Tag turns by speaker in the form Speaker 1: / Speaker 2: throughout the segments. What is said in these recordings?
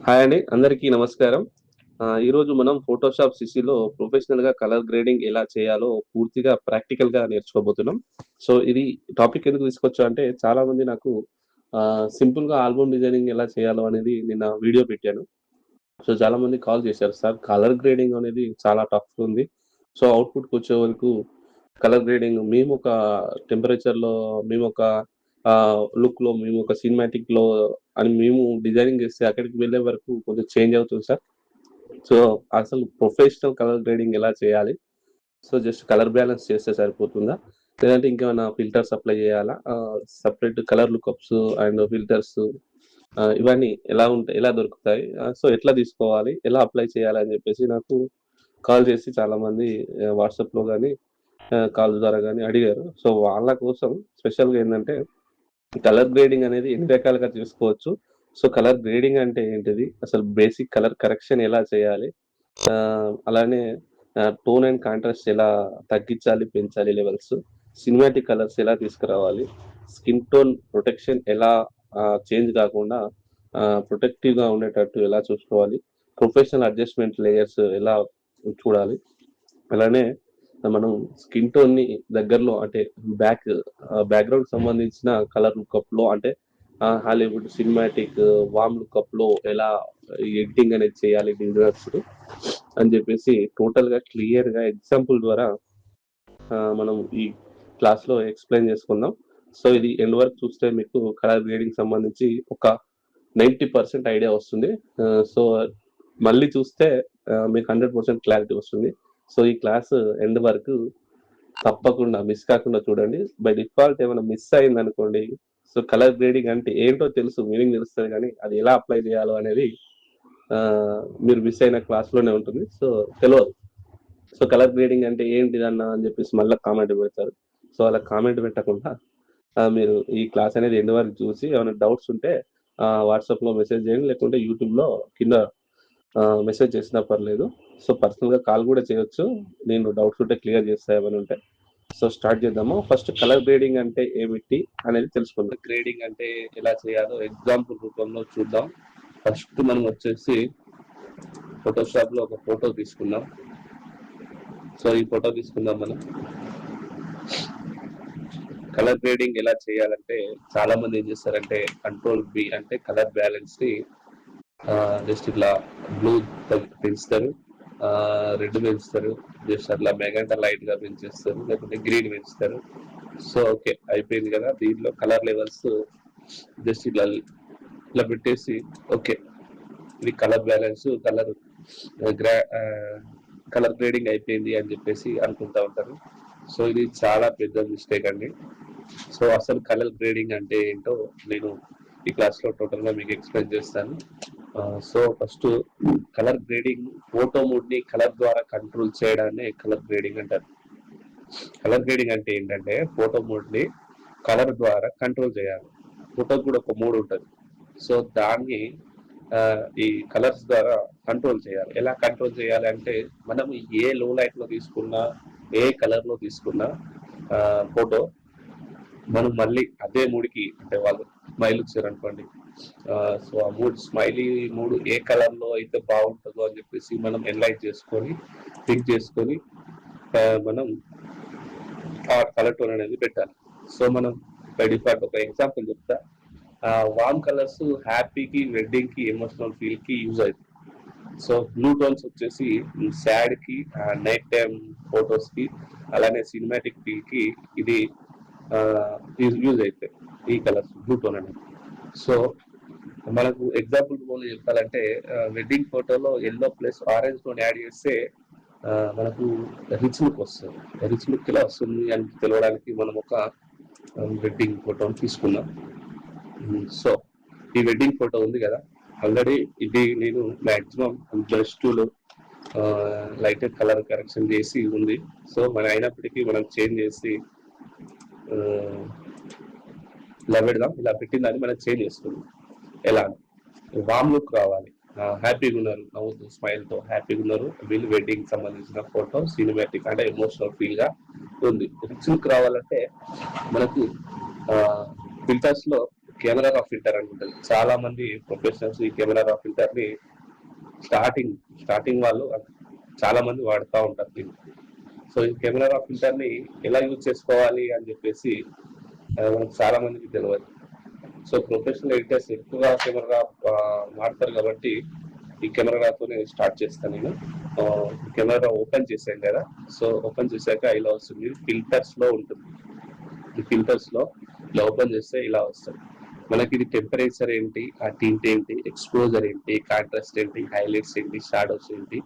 Speaker 1: Hi అండి. అందరికీ నమస్కారం. ఈరోజు మనం ఫోటోషాప్ సీసీలో ప్రొఫెషనల్‌గా కలర్ గ్రేడింగ్ ఎలా చేయాలో పూర్తిగా ప్రాక్టికల్‌గా నేర్చుకోబోతున్నాం. సో, ఇది టాపిక్ ఎందుకు తీసుకొచ్చా అంటే చాలామంది నాకు సింపుల్‌గా ఆల్బమ్ డిజైనింగ్ ఎలా చేయాలో అనేది నిన్న వీడియో పెట్టాను. సో, చాలామంది కాల్ చేశారు. సార్ కలర్ గ్రేడింగ్ అనేది చాలా టఫ్‌గా ఉంది. సో, అవుట్‌పుట్‌కొచ్చే వరకు కలర్ గ్రేడింగ్ మేమొక టెంపరేచర్‌లో మేమొక లుక్‌లో మేమొక సినిమాటిక్‌లో అని మేము డిజైనింగ్ చేస్తే అక్కడికి వెళ్ళే వరకు కొంచెం చేంజ్ అవుతుంది సార్. సో, అసలు ప్రొఫెషనల్ కలర్ గ్రేడింగ్ ఎలా చేయాలి? సో, జస్ట్ కలర్ బ్యాలెన్స్ చేస్తే సరిపోతుందా? లేదంటే ఇంకేమన్నా ఫిల్టర్స్ అప్లై చేయాలా? Separate colour lookups and filters ఇవన్నీ ఎలా దొరుకుతాయి? సో, ఎట్లా తీసుకోవాలి? ఎలా అప్లై చేయాలి? అని చెప్పేసి నాకు కాల్ చేసి చాలామంది వాట్సాప్‌లో గాని, కాల్ ద్వారా గాని అడిగారు. సో, వాళ్ళ కోసం స్పెషల్‌గా ఏందంటే కలర్ గ్రేడింగ్ అనేది ఎన్ని రకాలుగా చేసుకోవచ్చు. సో, కలర్ గ్రేడింగ్ అంటే ఏంటిది? అసలు బేసిక్ కలర్ కరెక్షన్ ఎలా చేయాలి? అలానే టోన్ అండ్ కాంట్రాస్ట్ ఎలా తగ్గించాలి, పెంచాలి లెవెల్స్. సినిమాటిక్ కలర్స్ ఎలా తీసుకురావాలి. స్కిన్ టోన్ ప్రొటెక్షన్ ఎలా చేంజ్ కాకుండా ప్రొటెక్టివ్‌గా ఉండేటట్టు ఎలా చూసుకోవాలి. ప్రొఫెషనల్ అడ్జస్ట్‌మెంట్ లేయర్స్ ఎలా చూడాలి. అలానే మనం స్కిన్ టోన్‌ని దగ్గరలో అంటే బ్యాక్‌గ్రౌండ్‌కి సంబంధించిన కలర్ లుకప్‌లో అంటే హాలీవుడ్ సినిమాటిక్ వార్మ్ లుకప్‌లో ఎలా ఎడిటింగ్ అనేది చేయాలి డిజైనర్స్ అని చెప్పేసి టోటల్‌గా క్లియర్‌గా ఎగ్జాంపుల్ ద్వారా మనం ఈ క్లాస్‌లో ఎక్స్‌ప్లెయిన్ చేసుకుందాం. సో, ఇది ఎండ్ వరకు చూస్తే మీకు కలర్ గ్రేడింగ్‌కి సంబంధించి ఒక 90% ఐడియా వస్తుంది. సో, మళ్ళీ చూస్తే మీకు 100% క్లారిటీ వస్తుంది. సో, ఈ క్లాస్ ఎండ్ వరకు తప్పకుండా మిస్ కాకుండా చూడండి. బై డిఫాల్ట్ ఏమైనా మిస్ అయిందనుకోండి, సో, కలర్ గ్రేడింగ్ అంటే ఏంటో తెలుసు. మీనింగ్ తెలుస్తది గానీ, అది ఎలా అప్లై చేయాలో అనేది మీరు మిస్ అయిన క్లాస్‌లోనే ఉంటుంది. సో, తెలవదు. సో, కలర్ గ్రేడింగ్ అంటే ఏంటిదన్నా అని చెప్పేసి మళ్ళా కామెంట్ పెడతారు. సో, అలా కామెంట్ పెట్టకుండా మీరు ఈ క్లాస్ అనేది ఎండ్ వరకు చూసి ఏమైనా డౌట్స్ ఉంటే వాట్సాప్‌లో మెసేజ్ చేయండి. లేకుంటే యూట్యూబ్‌లో కింద మెసేజ్ చేసినా పర్లేదు. సో, పర్సనల్‌గా కాల్ కూడా చేయొచ్చు. నేను డౌట్స్ ఉంటే క్లియర్ చేస్తా ఏమైనా ఉంటే. సో, స్టార్ట్ చేద్దాము. ఫస్ట్ కలర్ గ్రేడింగ్ అంటే ఏమిటి అనేది తెలుసుకుందాం. గ్రేడింగ్ అంటే ఎలా చేయాలో ఎగ్జాంపుల్ రూపంలో చూద్దాం. ఫస్ట్ మనం వచ్చేసి ఫోటోషాప్‌లో ఒక ఫోటో తీసుకుందాం. సో, ఈ ఫోటో తీసుకుందాం మనం. కలర్ గ్రేడింగ్ ఎలా చేయాలంటే చాలా మంది ఏం చేస్తారంటే కంట్రోల్ బి అంటే కలర్ బ్యాలెన్స్ ని జస్ట్ ఇట్లా బ్లూ పెంచుతారు, రెడ్ పెంచుతారు, జస్ట్ అట్లా మెగంటా లైట్ గా పెంచేస్తారు, లేకపోతే గ్రీన్ పెంచుతారు. సో ఓకే అయిపోయింది కదా, దీంట్లో కలర్ లెవెల్స్ జస్ట్ ఇట్లా పెట్టేసి ఓకే ఇది కలర్ బ్యాలెన్స్ కలర్ గ్రేడింగ్ అయిపోయింది అని చెప్పేసి అనుకుంటా ఉంటారు. సో ఇది చాలా పెద్ద మిస్టేక్ అండి. సో అసలు కలర్ గ్రేడింగ్ అంటే ఏంటో నేను ఈ క్లాస్ లో టోటల్ గా మీకు ఎక్స్ప్లెయిన్ చేస్తాను. So first colour grading photo mode ని కలర్ ద్వారా కంట్రోల్ చేయడాన్ని కలర్ గ్రేడింగ్ అంటారు. కలర్ గ్రేడింగ్ అంటే ఏంటంటే ఫోటో మోడ్ ని కలర్ ద్వారా కంట్రోల్ చేయాలి. ఫోటో కూడా ఒక మోడ్ ఉంటుంది. సో దాన్ని ఈ కలర్స్ ద్వారా కంట్రోల్ చేయాలి. ఎలా కంట్రోల్ చేయాలి అంటే మనం ఏ లో లైట్ లో తీసుకున్నా, ఏ కలర్ లో తీసుకున్నా ఫోటో మనం మళ్ళీ అదే మూడికి అంటే వాళ్ళు స్మైల్ ఇచ్చారు అనుకోండి, సో ఆ మూడు స్మైలీ మూడు ఏ కలర్ లో అయితే బాగుంటుందో అని చెప్పేసి మనం ఎనలైజ్ చేసుకొని థింక్ చేసుకొని మనం ఆ కలర్ టోన్ అనేది పెట్టాలి. సో మనం బై డిఫాల్ట్ ఒక ఎగ్జాంపుల్ చెప్తా. వామ్ కలర్స్ హ్యాపీకి, వెడ్డింగ్ కి, ఎమోషనల్ ఫీల్ కి యూజ్ అవుతుంది. సో బ్లూ టోన్స్ వచ్చేసి సాడ్ కి, నైట్ టైం ఫొటోస్ కి, అలానే సినిమాటిక్ ఫీల్ కి ఇది యూజ్ అవుతాయి ఈ కలర్స్ బ్లూ టోన్ అనేది. సో మనకు ఎగ్జాంపుల్ చెప్పాలంటే వెడ్డింగ్ ఫోటోలో yellow plus orange tone add చేస్తే మనకు రిచ్ లుక్ వస్తుంది. రిచ్ లుక్ ఎలా వస్తుంది అని తెలవడానికి మనం ఒక వెడ్డింగ్ ఫోటోని తీసుకున్నాం. సో ఈ వెడ్డింగ్ ఫోటో ఉంది కదా, ఆల్రెడీ ఇది నేను మాక్సిమం బ్రష్ టూలో లైట్ కలర్ కరెక్షన్ చేసి ఉంది. సో మన అయినప్పటికీ మనం చేంజ్ చేసి ఇలా పెడదాం. ఇలా పెట్టిన దాన్ని మనం చేంజ్ చేసుకుందాం. ఎలా వామ్ లుక్ రావాలి, హ్యాపీగా ఉన్నారు, నవ్వుతూ స్మైల్ తో హ్యాపీగా ఉన్నారు, వీళ్ళు వెడ్డింగ్ సంబంధించిన ఫోటో సినిమాటిక్ అంటే ఎమోషనల్ ఫీల్ గా ఉంది. రిచ్ లుక్ రావాలంటే మనకు ఫిల్టర్స్ లో కెమెరా రా ఫిల్టర్ అని ఉంటుంది. చాలా మంది ప్రొఫెషనల్స్ ఈ కెమెరా రా ఫిల్టర్ ని స్టార్టింగ్ వాళ్ళు చాలా మంది వాడుతూ ఉంటారు దీన్ని. సో ఈ కెమెరా రా ఫిల్టర్ ని ఎలా యూజ్ చేసుకోవాలి అని చెప్పేసి మనకు చాలా మందికి తెలియదు. సో ప్రొఫెషనల్ ఎడిటర్స్ ఎక్కువగా కెమెరా వాడతారు కాబట్టి ఈ కెమెరాతోనే స్టార్ట్ చేస్తాను నేను. కెమెరా ఓపెన్ చేశాను కదా, సో ఓపెన్ చేశాక ఇలా వస్తుంది, ఫిల్టర్స్ లో ఉంటుంది. ఈ ఫిల్టర్స్ లో ఇలా ఓపెన్ చేస్తే ఇలా వస్తుంది. మనకి ఇది టెంపరేచర్ ఏంటి, ఆ టింట్ ఏంటి, ఎక్స్పోజర్ ఏంటి, కాంట్రాస్ట్ ఏంటి, హైలైట్స్ ఏంటి, షాడోస్ ఏంటి,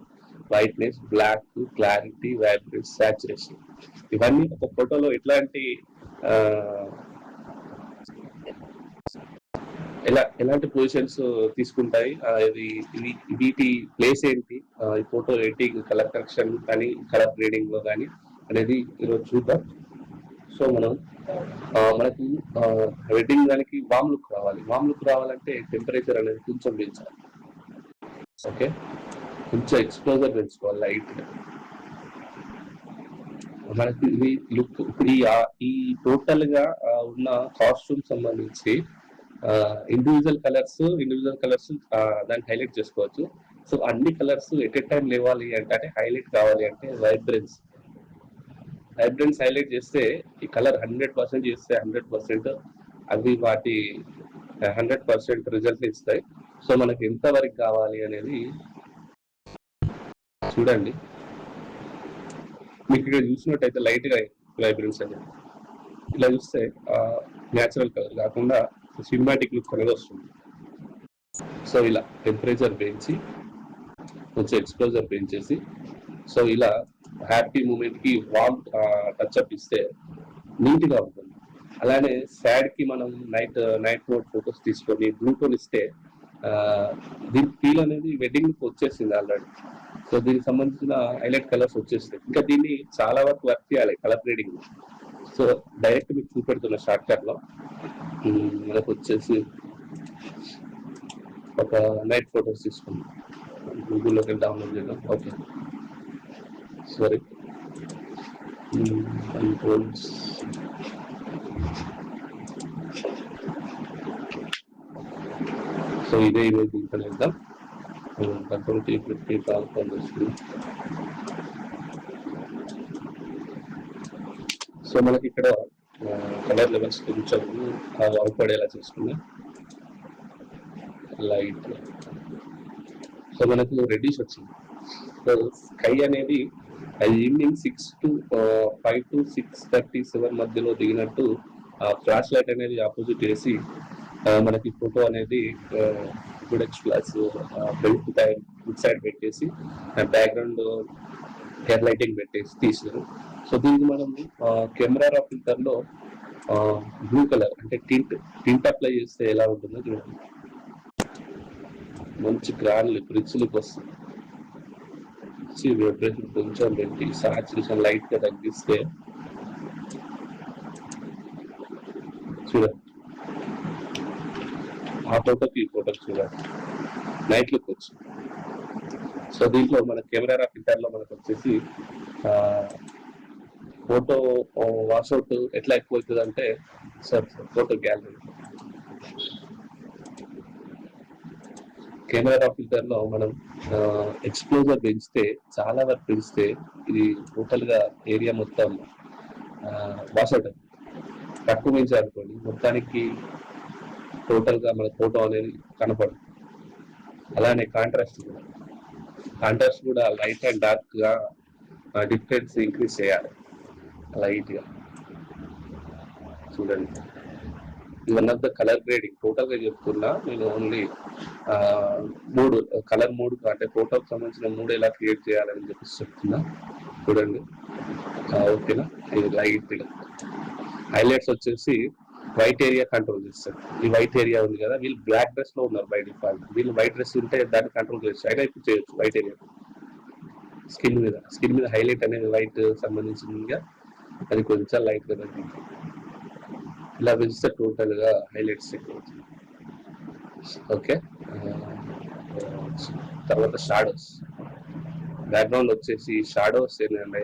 Speaker 1: whiteness, black, clarity, vibrance, saturation, ఇవన్నీ ఒక ఫోటోలో ఎట్లాంటి ఎలాంటి పొజిషన్స్ తీసుకుంటాయి, వీటి ప్లేస్ ఏంటి, ఈ ఫోటో ఎడిటింగ్, కలర్ కరెక్షన్ కానీ కలర్ గ్రేడింగ్ లో కానీ అనేది ఈరోజు చూద్దాం. సో మనకి వెడ్డింగ్ దానికి వామ్ లుక్ రావాలి. వామ్ లుక్ రావాలంటే టెంపరేచర్ అనేది కొంచెం పెంచాలి. ఓకే, కొంచెం ఎక్స్పోజర్ పెంచుకోవాలి లైట్. మనకి ఇది లుక్ ఈ టోటల్ గా ఉన్న కాస్ట్యూమ్ సంబంధించి ఇండివిజువల్ కలర్స్ దాన్ని హైలైట్ చేసుకోవచ్చు. సో అన్ని కలర్స్ ఎట్ ఎ టైం లేవాలి అంటే హైలైట్ కావాలి అంటే వైబ్రెన్స్ హైలైట్ చేస్తే ఈ కలర్ 100% చేస్తే 100% అవి వాటి 100% రిజల్ట్ ఇస్తాయి. సో మనకి ఎంత వరకు కావాలి అనేది చూడండి. మీకు ఇక్కడ చూసినట్టయితే లైట్ గా వైబ్రెన్స్ అనేది ఇలా చూస్తే న్యాచురల్ కలర్ కాకుండా సినిమాటిక్ లుక్ అనేది వస్తుంది. సో ఇలా టెంపరేచర్ పెంచి కొంచెం ఎక్స్పోజర్ పెంచేసి, సో ఇలా హ్యాపీ మూమెంట్ కి వామ్ టచ్అప్ ఇస్తే నీట్ గా ఉంటుంది. అలానే సాడ్ కి మనం నైట్ మోడ్ ఫొటోస్ తీసుకొని బ్లూ టోన్ ఇస్తే దీని ఫీల్ అనేది వెడ్డింగ్ కి వచ్చేసింది ఆల్రెడీ. సో దీనికి సంబంధించిన హైలైట్ కలర్స్ వచ్చేస్తాయి. ఇంకా దీన్ని చాలా వరకు వర్క్ చేయాలి కలర్ గ్రేడింగ్. సో డైరెక్ట్ మీకు చూపెడుతున్న షార్ట్ కట్ లో మనకు వచ్చేసి ఒక నైట్ ఫొటోస్ తీసుకుందాం. గూగుల్లోకి డౌన్లోడ్ చేద్దాం. ఓకే, సారీ, కంట్రోల్స్, సో ఇదే ఇమేజ్ దీంట్లో వేద్దాం. కంట్రోల్ T50 ట్రాన్స్ఫార్మ్ వస్తుంది. సో మనకి ఇక్కడ కలర్ లెవెల్స్ కొంచెం అవపడేలా చేసుకున్నాం లైట్. సో మనకు రెడ్డిష్ వచ్చింది. సో స్కై అనేది ఈవినింగ్ 6 to 5 to 6:37 మధ్యలో దిగినట్టు ఫ్లాష్ లైట్ అనేది ఆపోజిట్ వేసి మనకి ఫోటో అనేది గుడ్ ప్లస్ బెల్ట్ సైడ్ పెట్టేసి బ్యాక్గ్రౌండ్ హెయిర్ లైటింగ్ పెట్టేసి తీసినారు. సో దీనికి మనం కెమెరా రా ఫిల్టర్ లో బ్లూ కలర్ అంటే టింట్ అప్లై చేస్తే ఎలా ఉంటుందో చూడండి. మంచి గ్రాండ్ లుక్, రిచ్ లుక్ వస్తుంది. వైబ్రేషన్ కొంచెం పెట్టి సాచురేషన్ లైట్ గా తగ్గిస్తే చూడండి, ఆ ఫోటోకి ఈ ఫోటోకి చూడండి నైట్ లుక్ వచ్చింది. సో దీంట్లో మన కెమెరా ఫిల్టర్ లో మనకు వచ్చేసి ఫోటో వాష్అవుట్ ఎట్లా ఎక్కువ అవుతుంది అంటే, sir photo gallery camera filter లో మనం ఎక్స్పోజర్ పెంచితే, చాలా వరకు పెంచితే ఇది టోటల్ గా ఏరియా మొత్తం వాష్అవుట్ అవుతుంది. తక్కువ పెంచాలనుకోండి మొత్తానికి టోటల్ గా మన ఫోటో అనేది కనపడదు. అలానే కాంట్రాస్ట్ కూడా లైట్ అండ్ డార్క్ గా డిఫరెన్స్ ఇంక్రీజ్ చేయాలి లైట్ గా. చూడండి, ఇది one of the colour grading. Total గా చెప్తున్నా నేను, ఓన్లీ కలర్ మూడు అంటే ఫోటోకి సంబంధించిన 3 ఎలా క్రియేట్ చేయాలని చెప్పి చెప్తున్నా. చూడండి, ఓకేనా. ఇది లైట్ గా హైలైట్స్ వచ్చేసి వైట్ ఏరియా కంట్రోల్ చేస్తారు. ఈ వైట్ ఏరియా ఉంది కదా, వీళ్ళు బ్లాక్ డ్రెస్ లో ఉన్నారు బై డిఫాల్ట్. వీళ్ళు వైట్ డ్రెస్ ఉంటే దాన్ని కంట్రోల్ చేయొచ్చు, అయినా ఇప్పుడు చేయొచ్చు. వైట్ ఏరియా స్కిన్ మీద హైలైట్ అనేది వైట్ సంబంధించిందిగా అది కొంచెం లైట్ గా తగ్గింది. ఇలా పెంచితే టోటల్ గా హైలైట్స్ ఎక్కువ. ఓకే, తర్వాత షాడోస్. బ్యాక్గ్రౌండ్ వచ్చేసి షాడోస్ ఏంటంటే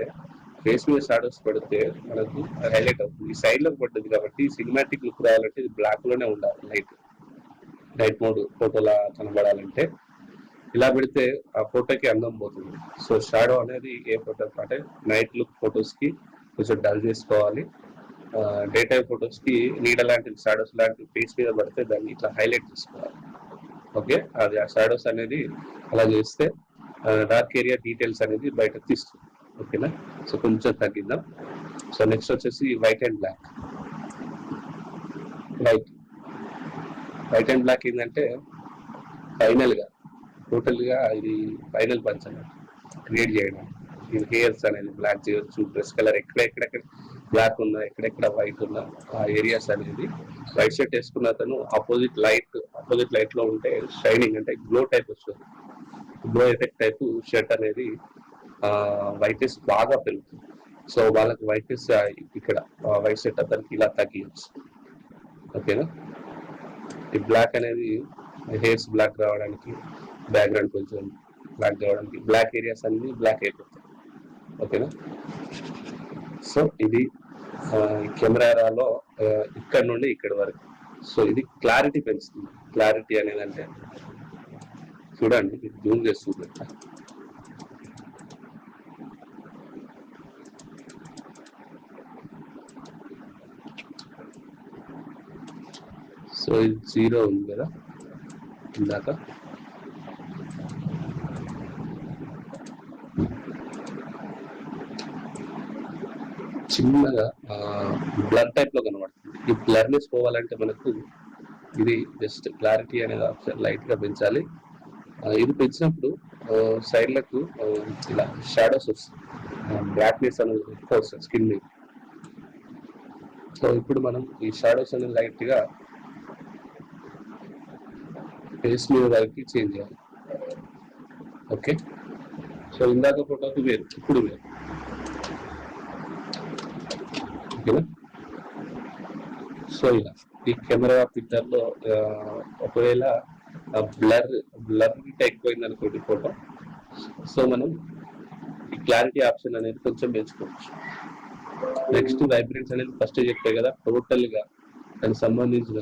Speaker 1: ఫేస్ మీద షాడోస్ పడితే మనకు హైలైట్ అవుతుంది. ఈ సైడ్ లో పడుతుంది కాబట్టి సినిమాటిక్ లుక్ రావాలంటే ఇది బ్లాక్ లోనే ఉండాలి. నైట్ మోడ్ ఫోటోలా కనబడాలంటే ఇలా పెడితే ఆ ఫోటోకి అందం పోతుంది. సో షాడో అనేది ఏ ఫోటో అంటే నైట్ లుక్ ఫొటోస్ కి కొంచెం డల్ చేసుకోవాలి. డే టైమ్ ఫొటోస్ కి నీడ లాంటి షాడోస్ లాంటి ఫేస్ మీద పడితే దాన్ని ఇట్లా హైలైట్ చేసుకోవాలి. ఓకే, అది ఆ షాడోస్ అనేది అలా చేస్తే డార్క్ ఏరియా డీటెయిల్స్ అనేది బయటకు తీస్తుంది. ఓకేనా, సో కొంచెం తగ్గిద్దాం. సో నెక్స్ట్ వచ్చేసి white and black. White and black ఏంటంటే ఫైనల్ గా టోటల్ గా ఇది ఫైనల్ పంచ్ అన్నట్టు క్రియేట్ చేయడం. ఇది హెయిర్స్ అనేది బ్లాక్ చేయొచ్చు, డ్రెస్ కలర్ ఎక్కడెక్కడ బ్లాక్ ఉన్నా, ఎక్కడెక్కడ వైట్ ఉన్నా ఆ ఏరియాస్ అనేది వైట్ షర్ట్ వేసుకున్న అతను ఆపోజిట్ లైట్ లో ఉంటే షైనింగ్ అంటే గ్లో టైప్ వస్తుంది. గ్లో ఎఫెక్ట్ టైప్ షర్ట్ అనేది వైట్నెస్ బాగా పెరుగుతుంది. సో వాళ్ళకి వైట్నెస్ ఇక్కడ వైట్ షర్ట్ అతనికి ఇలా తగ్గించచ్చు. ఓకేనా, ఈ బ్లాక్ అనేది హెయిర్స్ బ్లాక్ రావడానికి, బ్యాక్గ్రౌండ్ కొంచెం బ్లాక్ రావడానికి, బ్లాక్ ఏరియాస్ అన్ని బ్లాక్ అయిపోతాయి. ఓకేనా, సో ఇది కెమెరాలో ఇక్కడ నుండి ఇక్కడ వరకు. సో ఇది క్లారిటీ పెంచుతుంది. క్లారిటీ అనేది అంటే చూడండి, జూమ్ చేస్తుంది. సో ఇది 0 ఉంది కదా ఇందాక. చిన్నగా బ్లర్ టైప్ లో కనబడుతుంది. ఈ బ్లర్నెస్ పోవాలంటే మనకు ఇది జస్ట్ క్లారిటీ అనేది ఆప్షన్ లైట్ గా పెంచాలి. ఇది పెంచినప్పుడు సైడ్లకు ఇలా షాడోస్ వస్తాయి, బ్లాక్నెస్ అనేది ఎక్కువ వస్తుంది స్కిన్ మీద. సో ఇప్పుడు మనం ఈ షాడోస్ అనేది లైట్ గా ఫేస్ మీద వరకు చేంజ్ చేయాలి. ఓకే, సో ఇందాక ఫోటోకి వేరు, ఇప్పుడు వేరు. ఓకేనా, సో ఇలా ఈ కెమెరా పిక్చర్ లో ఒకవేళ బ్లర్ ఎక్కువైంది అనుకోండి ఫోటో, సో మనం ఈ క్లారిటీ ఆప్షన్ అనేది కొంచెం పెంచుకోవచ్చు. నెక్స్ట్ వైబ్రెన్స్ అనేది ఫస్ట్ చెప్పే కదా, టోటల్ గా దానికి సంబంధించిన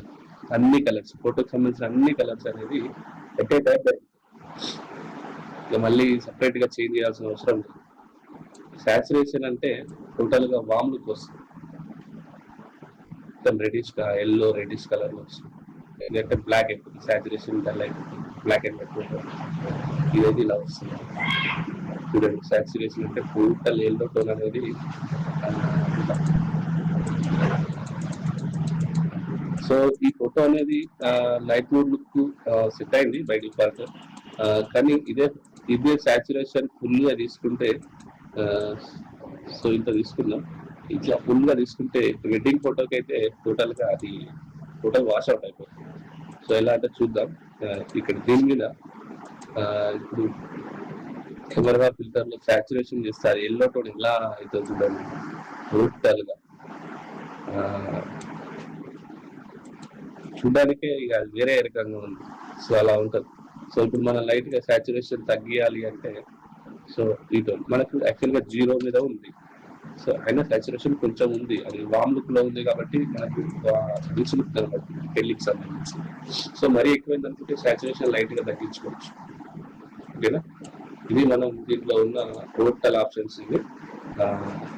Speaker 1: అన్ని కలర్స్, ఫోటోకి సంబంధించిన అన్ని కలర్స్ అనేది ఒకే టైప్ ఇక మళ్ళీ సపరేట్ గా చేంజ్ చేయాల్సిన అవసరం లేదు. సాచురేషన్ అంటే టోటల్ గా వామ్ లుక్ వస్తుంది, రెడిష్ ఎల్లో రెడిష్ కలర్ లో వస్తుంది. లేదంటే బ్లాక్ అయిపోతుంది, సాచురేషన్ డల్ అయిపోతుంది, బ్లాక్ అండ్ వైట్ ఇదైతే ఇలా వస్తుంది. చూడండి, సాచురేషన్ అంటే టోటల్ ఎల్లో టోన్ అనేది సో ఈ ఫోటో అనేది లైట్ మోడ్ లుక్ సెట్ అయింది బై డిఫాల్ట్. కానీ ఇదే సాచురేషన్ ఫుల్ గా తీసుకుంటే, సో ఇంత తీసుకున్నాం, ఇట్లా ఫుల్ గా తీసుకుంటే వెడ్డింగ్ ఫోటోకి అయితే టోటల్ గా అది టోటల్ వాష్ అవుట్ అయిపోతుంది. సో ఎలా అంటే చూద్దాం. ఇక్కడ దీని మీద ఇప్పుడు కెమెరా ఫిల్టర్ లో సాచురేషన్ చేస్తారు, ఎల్లో టోన్ ఎలా అయితే చూడండి టోటల్ గా చూడడానికే ఇక వేరే రకంగా ఉంది. సో అలా ఉంటుంది. సో ఇప్పుడు మనం లైట్ గా సాచురేషన్ తగ్గియాలి అంటే, సో ఈ టోన్ మనకు యాక్చువల్ గా 0 మీద ఉంది. సో అయినా సాచురేషన్ కొంచెం ఉంది, అది వామ్ లుక్ లో ఉంది కాబట్టి మనకు రిచ్ లుక్ కనబడుతుంది పెళ్లికి సంబంధించి. సో మరీ ఎక్కువైంది అనుకుంటే సాచురేషన్ లైట్ గా తగ్గించుకోవచ్చు. ఓకేనా, ఇది మనం దీంట్లో ఉన్న టోటల్ ఆప్షన్స్.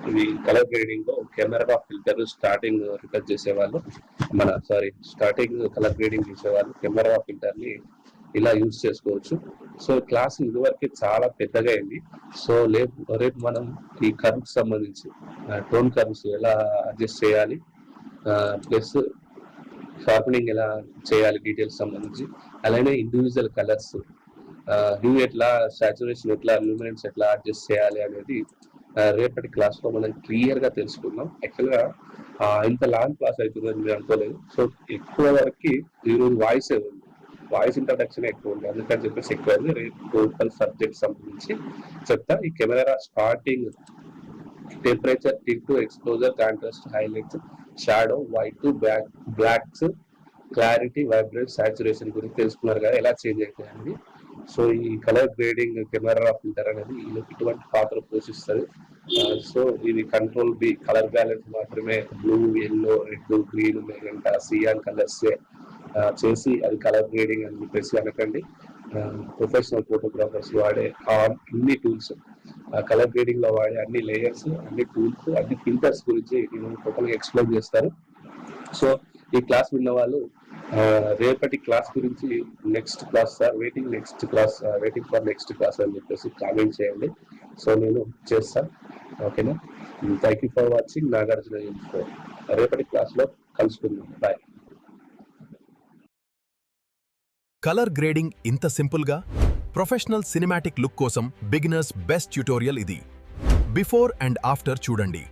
Speaker 1: ఇవి కలర్ గ్రేడింగ్ లో కెమెరా ఫిల్టర్ స్టార్టింగ్ రిటర్న్ చేసేవాళ్ళు, స్టార్టింగ్ కలర్ గ్రేడింగ్ చేసేవాళ్ళు కెమెరా ఫిల్టర్ ని ఇలా యూజ్ చేసుకోవచ్చు. సో క్లాస్ ఇదివరకే చాలా పెద్దగా అయింది. సో రేపు మనం ఈ కర్వ్స్ సంబంధించి టోన్ కర్వ్స్ ఎలా అడ్జస్ట్ చేయాలి, ప్లస్ షార్పనింగ్ ఎలా చేయాలి డీటెయిల్స్ సంబంధించి, అలానే ఇండివిజువల్ కలర్స్ హ్యూ ఎట్లా, సాచురేషన్ ఎట్లా, లూమినెన్స్ ఎట్లా అడ్జస్ట్ చేయాలి అనేది రేపటి క్లాస్ లో మనం క్లియర్ గా తెలుసుకుందాం. యాక్చువల్ గా ఇంత లాంగ్ క్లాస్ అవుతుందని మీరు అనుకోలేదు. సో ఎక్కువ వరకు ఈరోజు వాయిస్ ఇంట్రడక్షన్ ఎక్కువ ఉంది, అందుకని చెప్పేసి ఎక్కువ రేపు టోటల్ సబ్జెక్ట్ సంబంధించి చెప్తా. ఈ camera starting temperature, tilt, exposure, contrast, highlights, shadow, white, blocks, clarity, vibrance, saturation గురించి తెలుసుకున్నారు కదా, ఎలా చేంజ్ అవుతాయండి. సో ఈ కలర్ గ్రేడింగ్ కెమెరా ఫిల్టర్ అనేది ఇటువంటి పాత్ర పోషిస్తుంది. సో ఇది కంట్రోల్ బి కలర్ బ్యాలెన్స్ మాత్రమే blue, yellow, red, green, magenta, cyan colours చేసి అది కలర్ గ్రేడింగ్ అని చెప్పేసి అనకండి. ప్రొఫెషనల్ ఫోటోగ్రాఫర్స్ వాడే అన్ని టూల్స్, కలర్ గ్రేడింగ్ లో వాడే అన్ని లేయర్స్, అన్ని టూల్స్, అన్ని ఫిల్టర్స్ గురించి నేను టోటల్గా ఎక్స్ప్లెయిన్ చేస్తాను. సో ఈ క్లాస్ విన్న వాళ్ళు రేపటి క్లాస్ గురించి next class sir waiting for next class అని చెప్పేసి కామెంట్ చేయండి. సో నేను చేస్తాను. ఓకేనా? Thank you for watching Nagarjuna info. రేపటి క్లాస్లో కలుసుకుందాం. బాయ్.
Speaker 2: కలర్ గ్రేడింగ్ ఇంత సింపుల్గా? ప్రొఫెషనల్ సినిమాటిక్ లుక్ కోసం బిగినర్స్ బెస్ట్ ట్యుటోరియల్ ఇది. బిఫోర్ అండ్ ఆఫ్టర్ చూడండి.